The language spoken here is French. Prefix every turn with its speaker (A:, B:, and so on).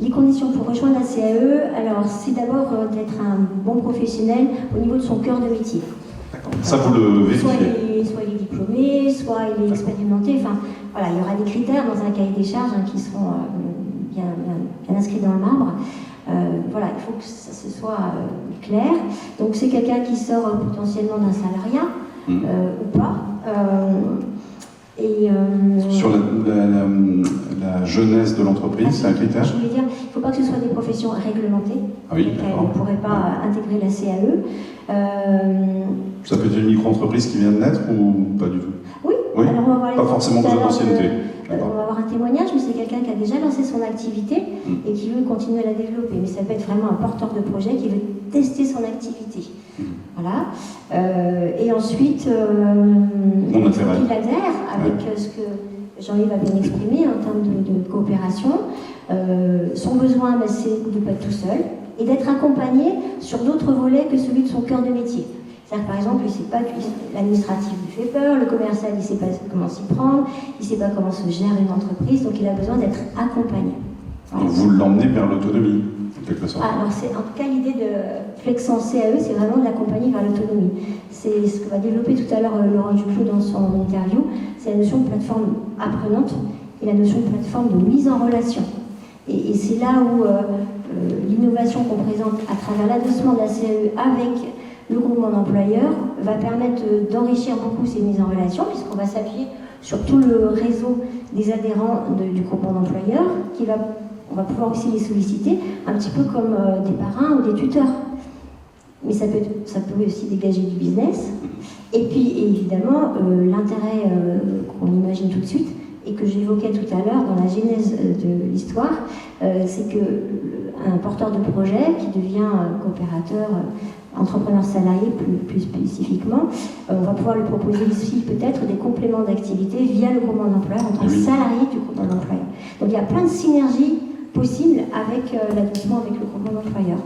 A: Les conditions pour rejoindre la CAE, alors c'est d'abord d'être un bon professionnel au niveau de son cœur de métier.
B: D'accord. Ça, vous le vérifiez.
A: Soit il est diplômé, soit il est expérimenté. Enfin, voilà, il y aura des critères dans un cahier des charges qui seront bien inscrits dans le marbre. Voilà, il faut que ça se soit clair. Donc c'est quelqu'un qui sort potentiellement d'un salariat ou pas.
B: Sur la jeunesse de l'entreprise, c'est un critère?
A: Je voulais dire, il ne faut pas que ce soit des professions réglementées.
B: Ah oui,
A: elles ne pourraient pas intégrer la CAE.
B: Ça peut être une micro-entreprise qui vient de naître ou pas du tout?
A: Oui,
B: oui.
A: Alors on va voir
B: pas forcément besoin d'ancienneté.
A: On va avoir un témoignage, mais c'est quelqu'un qui a déjà lancé son activité et qui veut continuer à la développer. Mais ça peut être vraiment un porteur de projet qui veut tester son activité. Voilà. Et ensuite, il faut qu'il adhère avec ce que Jean-Yves a bien exprimé en termes de coopération. Son besoin, c'est de ne pas être tout seul et d'être accompagné sur d'autres volets que celui de son cœur de métier. C'est-à-dire par exemple, il ne sait pas que l'administratif lui fait peur, le commercial, il ne sait pas comment s'y prendre, il ne sait pas comment se gère une entreprise, donc il a besoin d'être accompagné.
B: Voilà. Vous l'emmenez vers l'autonomie, en quelque sorte.
A: Alors c'est en tout cas l'idée de Flexence CAE, c'est vraiment de l'accompagner vers l'autonomie. C'est ce que va développer tout à l'heure Laurent Duclos dans son interview, c'est la notion de plateforme apprenante et la notion de plateforme de mise en relation. Et c'est là où l'innovation qu'on présente à travers l'adossement de la CAE avec le groupement d'employeurs va permettre d'enrichir beaucoup ces mises en relation, puisqu'on va s'appuyer sur tout le réseau des adhérents du groupement d'employeurs, on va pouvoir aussi les solliciter, un petit peu comme des parrains ou des tuteurs. Mais ça peut aussi dégager du business. Et puis évidemment, l'intérêt qu'on imagine tout de suite, et que j'évoquais tout à l'heure dans la genèse de l'histoire, c'est qu'un porteur de projet qui devient coopérateur, entrepreneur salarié plus spécifiquement, on va pouvoir lui proposer aussi peut-être des compléments d'activité via le groupement d'employeurs en tant que salarié du groupement d'employeurs. Donc il y a plein de synergies possibles avec l'adossement avec le groupement d'employeurs.